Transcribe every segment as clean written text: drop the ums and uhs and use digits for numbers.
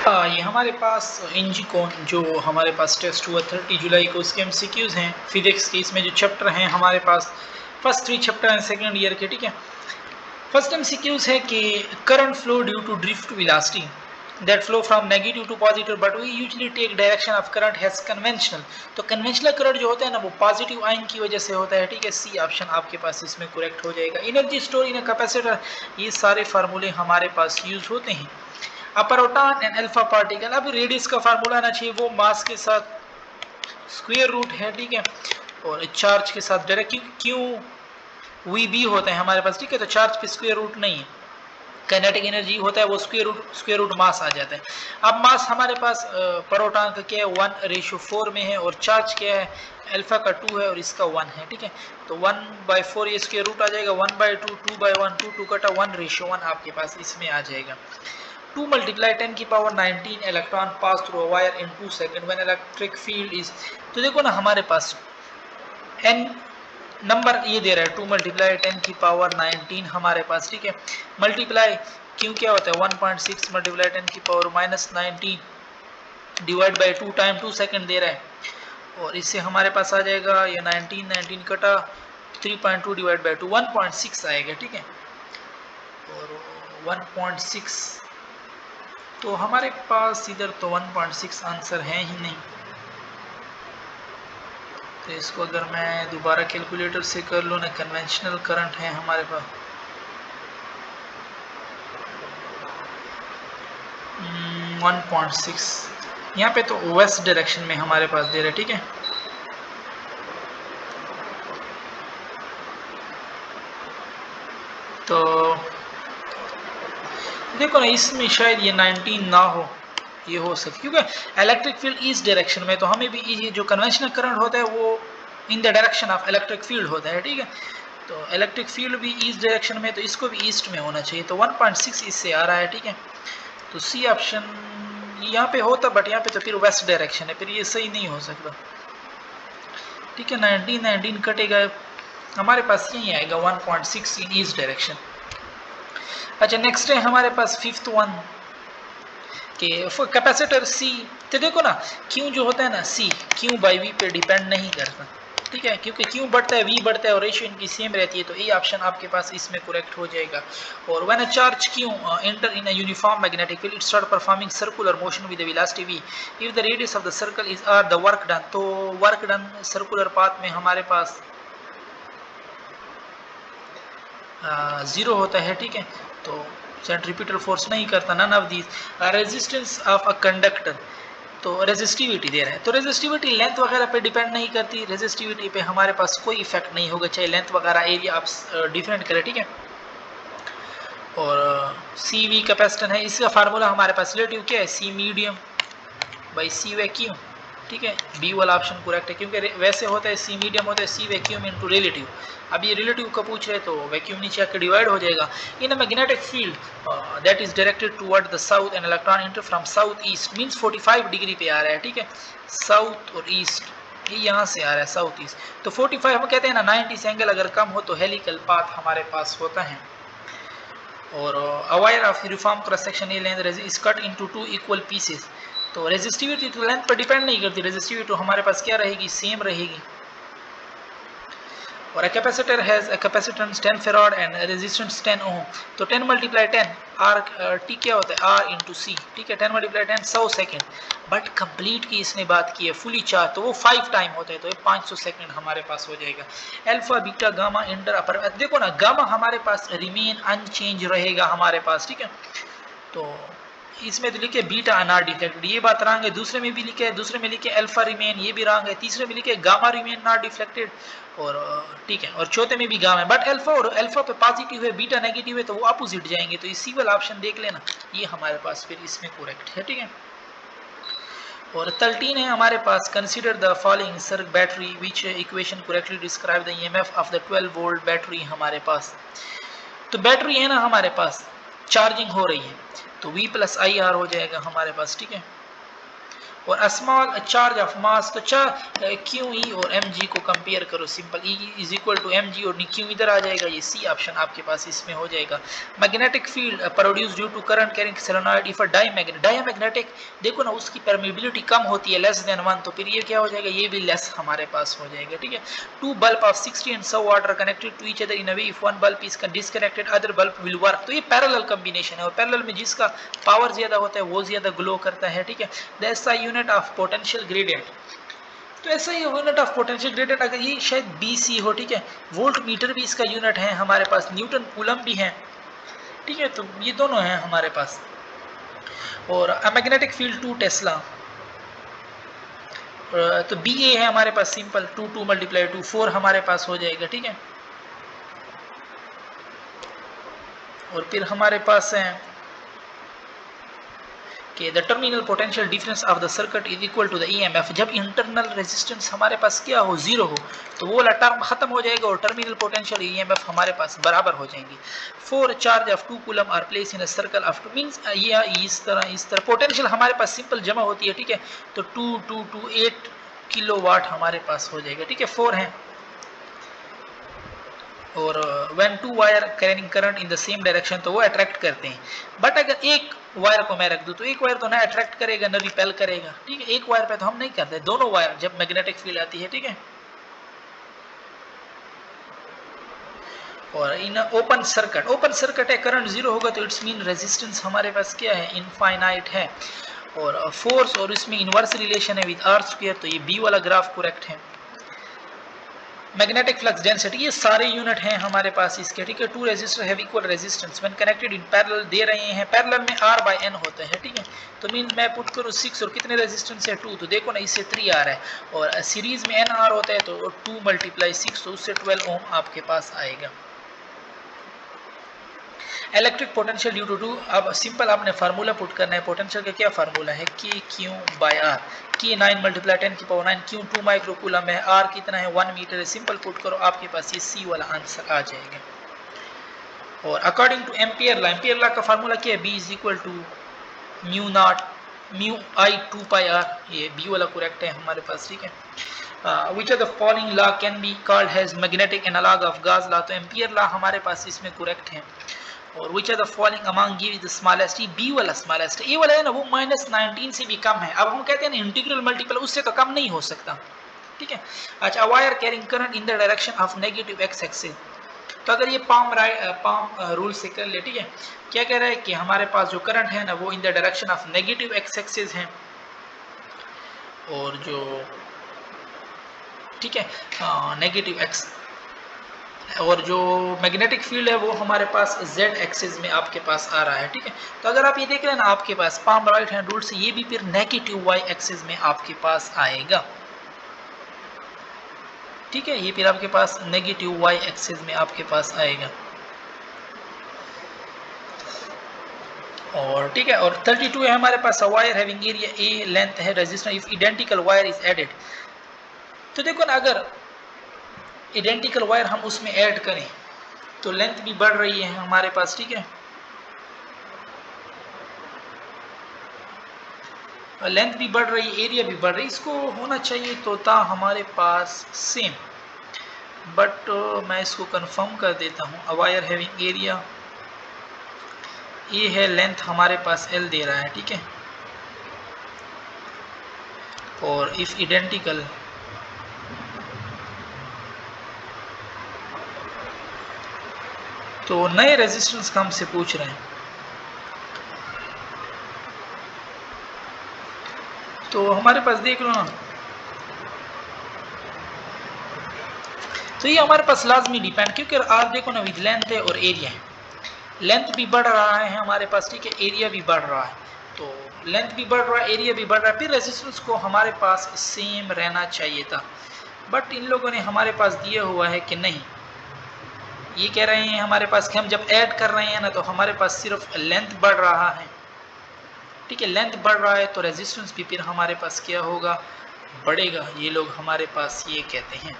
ये हमारे पास इंजीकॉन जो हमारे पास टेस्ट हुआ 30 जुलाई को, उसके एमसीक्यूज हैं फिजिक्स के। इसमें जो चैप्टर हैं हमारे पास फर्स्ट 3 चैप्टर हैं सेकेंड ईयर के, ठीक है। फर्स्ट एमसीक्यूज है कि current flow due to drift velocity that flow from negative to positive, but we usually take direction of current as conventional। तो कन्वेंशनल करंट जो होता है ना वो पॉजिटिव आयन की वजह से होता है, ठीक है। सी ऑप्शन आपके पास इसमें करेक्ट हो जाएगा। एनर्जी स्टोर इन कैपेसिटर, ये सारे फार्मूले हमारे पास यूज होते हैं। अब प्रोटॉन एंड अल्फा पार्टिकल, अब रेडियस का फार्मूला आना चाहिए, वो मास के साथ स्क्वायर रूट है, ठीक है, और चार्ज के साथ डायरेक्ट क्यों वी बी होते हैं हमारे पास, ठीक है। तो चार्ज पे स्क्वायर रूट नहीं है, काइनेटिक एनर्जी होता है वो स्क्वायर रूट मास आ जाता है। अब मास हमारे पास प्रोटॉन का क्या है 1:4 में है, और चार्ज क्या है अल्फा का 2 है और इसका 1 है, ठीक है। तो 1/4 ये स्क्वायर रूट आ जाएगा, 1/2 2/1 2 कटा 1:1 आपके पास इसमें आ जाएगा। 2 × 10⁻19 electron pass through a wire in 2 second when electric field is. तो देखो ना हमारे पास n नंबर ये दे रहा है 2 × 10⁻19 हमारे पास, ठीक है। मल्टीप्लाई क्यों क्या होता है 1.6 × 10⁻19 डिवाइड बाई 2 टाइम 2 सेकंड दे रहा है, और इससे हमारे पास आ जाएगा ये 19 कटा 3.2 डिवाइड बाई 2 1.6 आएगा, ठीक है। और 1.6 तो हमारे पास इधर तो 1.6 आंसर है ही नहीं। तो इसको अगर मैं दोबारा कैलकुलेटर से कर लूँ ना, कन्वेंशनल करंट है हमारे पास 1.6, यहाँ पे तो वेस्ट डायरेक्शन में हमारे पास दे रहा है, ठीक है। तो देखो ना इसमें शायद ये 19 ना हो, ये हो सकता क्योंकि इलेक्ट्रिक फील्ड इस डायरेक्शन में, तो हमें भी ये जो कन्वेंशनल करंट होता है वो in the direction of electric field होता है, ठीक है। तो इलेक्ट्रिक फील्ड भी इस डायरेक्शन में, तो इसको भी ईस्ट में होना चाहिए, तो 1.6 इससे आ रहा है, ठीक है। तो सी ऑप्शन यहाँ पे होता, बट यहाँ पे तो फिर वेस्ट डायरेक्शन है, फिर ये सही नहीं हो सकता, ठीक है। 19 कटेगा हमारे पास यही आएगा 1.6 इन ईस्ट डायरेक्शन। अच्छा नेक्स्ट है हमारे पास फिफ्थ वन कि कैपेसिटर सी। तो देखो ना क्यू जो होता है ना सी क्यू बाई वी पे डिपेंड नहीं करता, ठीक है, क्योंकि क्यू बढ़ता है वी बढ़ता है और रेशियो इनकी सेम रहती है, तो ये ऑप्शन आपके पास इसमें करेक्ट हो जाएगा। और when a charge q enter in a uniform magnetic field it start performing circular motion with the velocity v if the radius of the circle is r the work done. तो work done circular path में हमारे पास 0 होता है, ठीक है। तो centripetal force नहीं करता, none of these. Resistance of a conductor, तो रेजिस्टिविटी दे रहा है, तो रेजिस्टिविटी लेंथ वगैरह पे डिपेंड नहीं करती, रेजिस्टिविटी पे हमारे पास कोई इफेक्ट नहीं होगा, चाहे लेंथ वगैरह एरिया आप डिफरेंट करें, ठीक है। और सी वी कैपेसिटर है, इसका फार्मूला हमारे पास रिलेटिव क्या है सी मीडियम बाई सी वैक्यूम, ठीक है। बी वाला ऑप्शन करेक्ट है, क्योंकि वैसे होता है सी मीडियम होता है सी वैक्यूम इनटू रिलेटिव। अब ये रिलेटिव का पूछ रहे तो वैक्यूम नीचे आकर डिवाइड हो जाएगा। In a magnetic field that is directed toward the south end electron enter from south east means 45 degree पे आ रहा है, ठीक है। साउथ और ईस्ट ये यहाँ से आ रहा है साउथ ईस्ट, तो 45 हम कहते हैं ना 90 से एंगल अगर कम हो तो हेलिकल पाथ हमारे पास होता है। और a wire of uniform cross section length is cut into 2 equal pieces। तो रेजिस्टिविटी तो लेंथ पर डिपेंड नहीं करती, रेजिस्टिविटी तो हमारे पास क्या रहेगी सेम रहेगी। और a capacitor has a capacitance 10 farad and a resistance 10 ohm। तो 10 × 10 r t क्या होता है r into c, ठीक है। 10 × 10 100 सेकेंड, बट कंप्लीट की इसने बात की है फुली चार्ज, तो वो 5 टाइम होता है, तो ये 500 सेकेंड हमारे पास हो जाएगा। अल्फा बीटा गामा इंटर अपर, देखो ना गामा हमारे पास रिमेन अनचेंज रहेगा हमारे पास, ठीक है। तो इसमें तो लिखे बीटा अनआर डिफ्लेक्टेड, ये बात रंग है। दूसरे में भी लिखे है, दूसरे में लिखे अल्फा रिमेन, ये भी रंग है। तीसरे में लिखे गामा रिमेन नॉट डिफ्लेक्टेड, और ठीक है, और चौथे में भी गामा है, बट अल्फा और अल्फा पे पॉजिटिव है बीटा नेगेटिव है, तो वो अपोजिट जाएंगे, तो इसी वाला ऑप्शन देख लेना, ये हमारे पास फिर इसमें करेक्ट है, ठीक है। और 13 है हमारे पास consider the following circuit battery which equation correctly describe the EMF of the 12 volt battery हमारे पास। तो बैटरी है ना हमारे पास चार्जिंग हो रही है, तो V + IR हो जाएगा हमारे पास, ठीक है। और a small charge of mass, तो क्यू ई और एम जी को कंपेयर करो, simple E is equal to m g और क्यू इधर आ जाएगा, ये सी ऑप्शन आपके पास इसमें हो जाएगा। Magnetic field produce due to current carrying solenoid if a diamagnetic, देखो ना उसकी परमिबिलिटी कम होती है लेस देन 1, तो फिर ये क्या हो जाएगा, ये भी लेस हमारे पास हो जाएगा, ठीक है। Two bulb of 60 and so watt are connected to each other in a way, if one bulb is disconnected other bulb will work, तो ये पैरेलल कॉम्बिनेशन है और पैरेलल में जिसका पावर ज्यादा होता है वो ज्यादा ग्लो करता है, ठीक है। That's the unit of potential gradient, तो ऐसा ही यूनिट ऑफ पोटेंशियल ग्रेडियंट अगर ये शायद बीसी हो, ठीक है। वोल्ट मीटर भी इसका यूनिट है हमारे पास, न्यूटन कूलम भी है, ठीक है। तो ये दोनों हैं हमारे पास। और मैग्नेटिक फील्ड 2 टेस्ला, तो बी ए है हमारे पास, सिंपल 2 मल्टीप्लाई 2 4 हमारे पास हो जाएगा, ठीक है। और फिर हमारे पास है कि the terminal potential difference of the circuit is equal to the EMF, जब इंटरनल रेजिस्टेंस हमारे पास क्या हो, जीरो हो, तो वो वाला टर्म खत्म हो जाएगा और टर्मिनल पोटेंशियल ईएमएफ हमारे पास बराबर हो जाएंगी। 4 charge of 2 coulomb are place in a circle of 2 means ये इस तरह पोटेंशियल हमारे पास सिंपल जमा होती है, ठीक है। तो 8 किलोवाट हमारे पास हो जाएगा, ठीक है। 4 है। और when 2 wire carrying current in the same direction, तो वो अट्रैक्ट करते हैं। बट अगर एक वायर को मैं रख दूं तो एक वायर तो ना अट्रैक्ट करेगा ना रिपेल करेगा, ठीक है। एक वायर पे तो हम नहीं करते, दोनों वायर जब मैग्नेटिक फील्ड आती है, ठीक है। और इन ओपन सर्किट है, करंट जीरो होगा तो इट्स मीन रेजिस्टेंस हमारे पास क्या है, इनफाइनाइट है। और फोर्स और इसमें इनवर्स रिलेशन है विद आर स्क्वायर, तो ये बी वाला ग्राफ करेक्ट है। मैग्नेटिक फ्लक्स डेंसिटी, ये सारे यूनिट हैं हमारे पास इसके, ठीक है। 2 resistor have equal resistance when connected in parallel, दे रहे हैं पैरेलल में R/N होता है, ठीक है। तो मीन मैं पुट करूँ 6 और कितने रेजिस्टेंस है 2, तो देखो ना इससे 3 आ रहा है और सीरीज में NR होता है तो 2 × 6 तो उससे 12 ओम आपके पास आएगा। इलेक्ट्रिक पोटेंशियल ड्यू टू, अब सिंपल आपने फार्मूला पुट करना है, पोटेंशियल का क्या फार्मूला है, के क्यू बाय आर, के 9 × 10⁻⁹, क्यू 2 माइक्रो कूलम है, आर कितना है 1 मीटर है, सिंपल पुट करो आपके पास ये सी वाला आंसर आ जाएगा। और अकॉर्डिंग टू एम्पियर लॉ का फार्मूला क्या है, B is equal to mu naught mu I 2 pi r, ये बी वाला करेक्ट है हमारे पास, ठीक है। Which of the following law can be called as magnetic analog of gauss law, तो एम्पियर लॉ हमारे पास इसमें करेक्ट है। और which are the following among give the smallest, ये बी वाला स्मॉलेस्ट है, ए वाला है ना वो -19 से भी कम है। अब हम कहते हैं ना इंटीग्रल मल्टीपल, उससे तो कम नहीं हो सकता, ठीक है। अच्छा, wire carrying current in the direction of negative x axis, तो अगर ये पाम रूल से कर ले, ठीक है। क्या कह रहा है कि हमारे पास जो करंट है ना वो in the direction of negative x axis है, और जो, ठीक है, नेगेटिव एक्स, और जो मैग्नेटिक फील्ड है वो हमारे पास z एक्सिस में आपके पास आ रहा है, ठीक है। तो अगर आप ये देख रहे हैं ना आपके पास पाम राइट हैंड रूल से, ये भी फिर नेगेटिव y एक्सिस में आपके पास आएगा, ठीक है। ये फिर आपके पास नेगेटिव y एक्सिस में आपके पास आएगा। और ठीक है, और 32 है हमारे पास, wire having area a length है resistance if identical wire is added, तो देखो ना अगर आइडेंटिकल वायर हम उसमें ऐड करें तो लेंथ भी बढ़ रही है हमारे पास, ठीक है। लेंथ भी बढ़ रही है, एरिया भी बढ़ रही है, इसको होना चाहिए तो था हमारे पास सेम, बट मैं इसको कंफर्म कर देता हूँ। वायर हैविंग एरिया ये है, लेंथ हमारे पास L दे रहा है, ठीक है। और इफ आइडेंटिकल, तो नए रेजिस्टेंस का हमसे पूछ रहे हैं, तो हमारे पास देख लो ना, तो ये हमारे पास लाजमी डिपेंड, क्योंकि आप देखो ना विद लेंथ है और एरिया है, लेंथ भी बढ़ रहा है हमारे पास, ठीक है, एरिया भी बढ़ रहा है, तो लेंथ भी बढ़ रहा है एरिया भी बढ़ रहा है, फिर रेजिस्टेंस को हमारे पास सेम रहना चाहिए था, बट इन लोगों ने हमारे पास दिया हुआ है कि नहीं, ये कह रहे हैं हमारे पास कि हम जब ऐड कर रहे हैं ना तो हमारे पास सिर्फ लेंथ बढ़ रहा है, ठीक है। लेंथ बढ़ रहा है तो रेजिस्टेंस भी फिर हमारे पास क्या होगा, बढ़ेगा, ये लोग हमारे पास ये कहते हैं।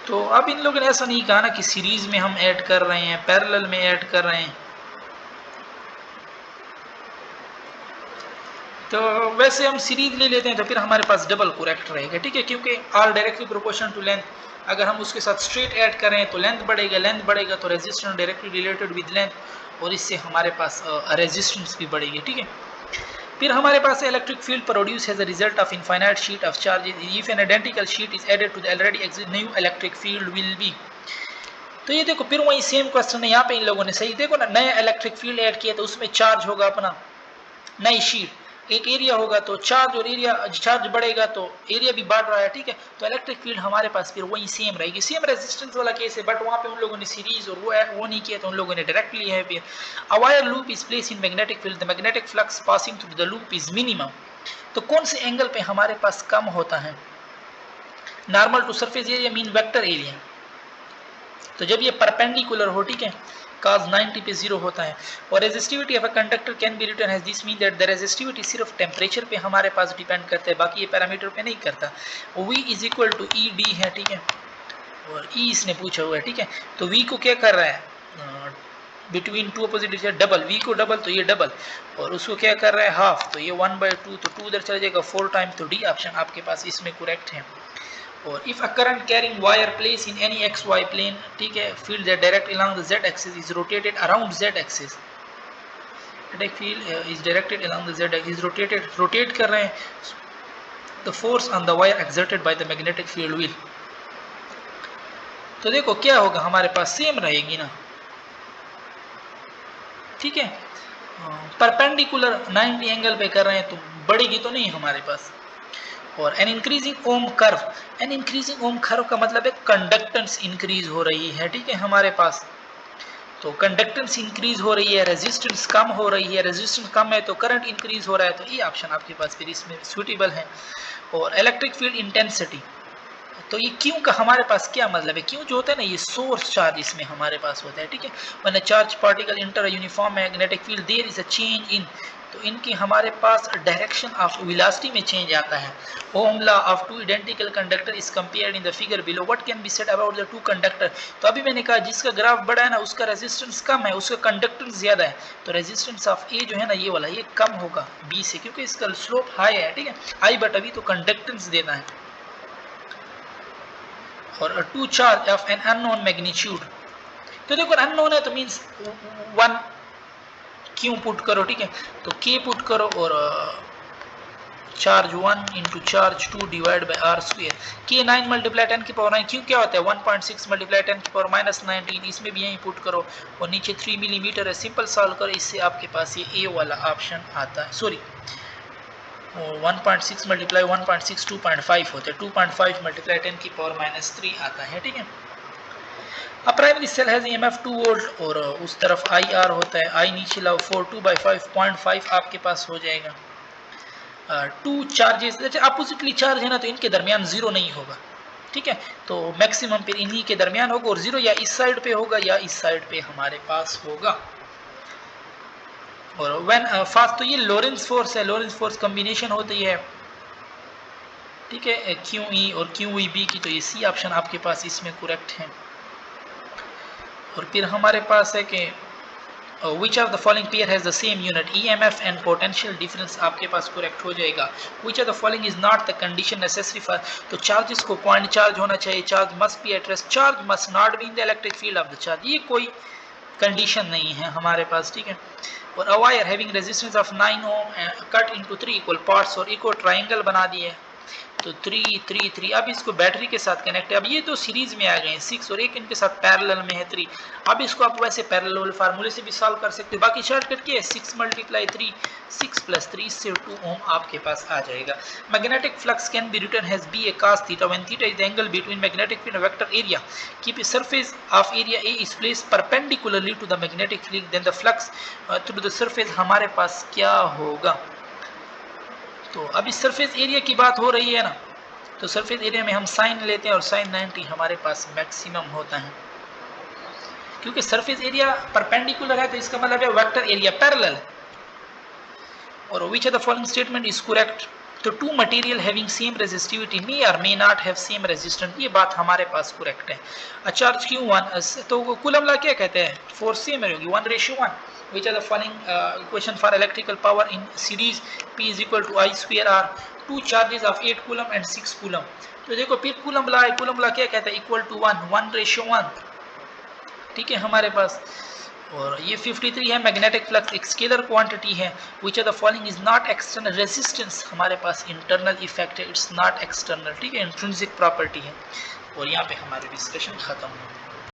तो अब इन लोगों ने ऐसा नहीं कहा ना कि सीरीज में हम ऐड कर रहे हैं, पैरेलल में ऐड कर रहे हैं। तो वैसे हम सीरीज ले लेते हैं तो फिर हमारे पास डबल करेक्ट रहेगा, ठीक है, क्योंकि r directly proportional to length. अगर हम उसके साथ स्ट्रेट ऐड करें तो लेंथ बढ़ेगा तो resistance directly related with length, और इससे हमारे पास रेजिस्टेंस भी बढ़ेगी, ठीक है। फिर हमारे पास electric field produce as a result of infinite sheet of charges if an identical sheet is added to the already exist new electric field will be. तो ये देखो फिर वही सेम क्वेश्चन है यहाँ पे इन लोगों ने सही देखो ना, नया इलेक्ट्रिक फील्ड ऐड किया तो उसमें चार्ज होगा अपना नई शीट, एक एरिया होगा तो चार्ज और एरिया चार्ज बढ़ेगा तो एरिया भी बढ़ रहा है, ठीक है। तो इलेक्ट्रिक फील्ड हमारे पास फिर वही सेम रहेगी, सेम रेजिस्टेंस वाला केस है, बट वहाँ पे उन लोगों ने सीरीज और वो नहीं किया तो उन लोगों ने डायरेक्टली लिया है। फिर a wire loop is place in magnetic field, the magnetic flux passing through the loop is minimum. तो कौन से एंगल पे हमारे पास कम होता है? Normal to surface area mean vector area. तो जब ये परपेंडिकुलर हो, ठीक है, cos 90 पे 0 होता है। और resistivity of a conductor can be written as this mean that the resistivity सिर्फ टेम्परेचर पे हमारे पास डिपेंड करता है, बाकी ये पैरामीटर पे नहीं करता। V is equal to E D है, ठीक है, और E इसने पूछा हुआ है, ठीक है। तो V को क्या कर रहा है, between two opposite double, V को डबल तो ये डबल, और उसको क्या कर रहा है हाफ, तो ये 1/2, तो 2 उधर चला जाएगा 4 टाइम, तो डी ऑप्शन आपके पास इसमें करेक्ट है। और if a current carrying wire place in any x y plane, ठीक है, field that direct along the z axis is rotated around z axis, field is directed along the z axis, rotate कर रहे हैं, the force on the wire exerted by the magnetic field will. तो देखो क्या होगा, हमारे पास same रहेगी ना, ठीक है, परपेंडिकुलर 90 एंगल पे कर रहे हैं तो बढ़ेगी तो नहीं हमारे पास। और an increasing ohm curve, an increasing ohm curve का मतलब है कंडक्टेंस इंक्रीज हो रही है, ठीक है, हमारे पास। तो कंडक्टेंस इंक्रीज हो रही है, रेजिस्टेंस कम हो रही है, रेजिस्टेंस कम है तो करंट इंक्रीज हो रहा है, तो ये ऑप्शन आपके पास फिर इसमें सूटेबल है। और इलेक्ट्रिक फील्ड इंटेंसिटी, तो ये क्यों का हमारे पास क्या मतलब है, क्यों जो होता है ना, ये सोर्स चार्ज इसमें हमारे पास होता है, ठीक है। When a charge particle enter a uniform magnetic field there is a change in, तो इनकी हमारे पास डायरेक्शन ऑफ वेलोसिटी में चेंज आता है। Ohm law of two identical conductor is compared in the figure below, what can be said about the two conductor. तो अभी मैंने कहा जिसका ग्राफ बड़ा है ना उसका रेजिस्टेंस कम है, उसका कंडक्टेंस ज्यादा है, तो रेजिस्टेंस ऑफ ए जो है ना ये वाला, ये कम होगा बी से, क्योंकि इसका स्लोप हाई है, ठीक है, आई बट अभी तो कंडक्टेंस देना है। और two charge of an unknown magnitude, तो देखो अननोन है तो मींस 1 क्यू पुट करो, ठीक है, तो के पुट करो और charge 1 into charge 2 divide by r square, k 9 multiply 10 की पावर 9, क्यों क्या होता है 1.6 मल्टीप्लाई 10 की पावर -19, इसमें भी यही पुट करो, और नीचे 3 मिलीमीटर है, सिंपल सॉल्व करो, इससे आपके पास ये ए वाला ऑप्शन आता है, सॉरी 1.6 मल्टीप्लाई 1.6 2.5 होते हैं, 2.5 मल्टीप्लाई 10 की पावर -3 आता है, ठीक है। अब प्राइमरी सेल है EMF 2 वोल्ट और उस तरफ IR होता है, I नीचे लाओ 4 2/5 0.5 आपके पास हो जाएगा। टू चार्जेस जैसे अपोजिटली चार्ज है ना तो इनके दरमियान जीरो नहीं होगा, ठीक है, तो मैक्सिमम फिर इन्हीं के दरमियान होगा, और जीरो या इस साइड पे होगा या इस साइड पे हमारे पास होगा। और व्हेन फास्ट, तो ये लॉरेंस फोर्स है, लॉरेंस फोर्स कॉम्बिनेशन होती है, ठीक है, क्यू ई और क्यू ई बी की, तो ये सी ऑप्शन आपके पास इसमें करेक्ट है। और फिर हमारे पास है कि which of the following pair has the same unit EMF and potential difference आपके पास करेक्ट हो जाएगा। which of the following is not the condition necessary for, तो चार्जेस को पॉइंट चार्ज होना चाहिए, charge must be at rest, charge must not be in the electric field of the charge, ये कोई condition नहीं है हमारे पास, ठीक है। और a wire having resistance of 9 ohm cut into 3 equal parts, और इको ट्राइंगल बना दिए, तो 3 3 3, अब इसको बैटरी के साथ कनेक्ट है, अब ये तो सीरीज में आ गए हैं 6 और एक इनके साथ पैरेलल में है 3, अब इसको आप वैसे पैरेलल फार्मूले से भी सॉल्व कर सकते हो, बाकी शॉर्टकट क्या है 6 मल्टीप्लाई 3 6 प्लस 3 से 2 ओम आपके पास आ जाएगा। Magnetic flux can be written as B A cos theta when theta is the angle between magnetic field and vector area, keep a surface of area A is placed perpendicularly to the magnetic field, then the flux through the surface हमारे पास क्या होगा। तो अब इस surface area की बात हो रही है ना, तो सरफेस एरिया में हम साइन लेते हैं और साइन 90 हमारे पास मैक्सिमम होता है, क्योंकि सरफेस एरिया परपेंडिकुलर है तो इसका मतलब है वेक्टर एरिया पैरेलल। और which of the following statement is correct, तो two material having same resistivity may और may not have same resistance, ये बात हमारे पास करेक्ट है। अ चार्ज Q1, तो कूलम लॉ क्या कहते हैं, फोर्स सेम रहेगी 1:1, which are the following equation for electrical power in series P is equal to I square R, two charges of 8 coulomb and 6 coulomb. तो देखो फिर coulomb law क्या कहता है, इक्वल टू 1:1, ठीक है हमारे पास। और ये 53 है, मैग्नेटिक फ्लक्स एक स्केलर क्वांटिटी है, which are the following is not external, resistance हमारे पास इंटरनल इफेक्ट है, इट्स नॉट एक्सटर्नल, ठीक है, इंट्रिंसिक प्रॉपर्टी है। और यहाँ पे हमारे डिस्कशन खत्म हो।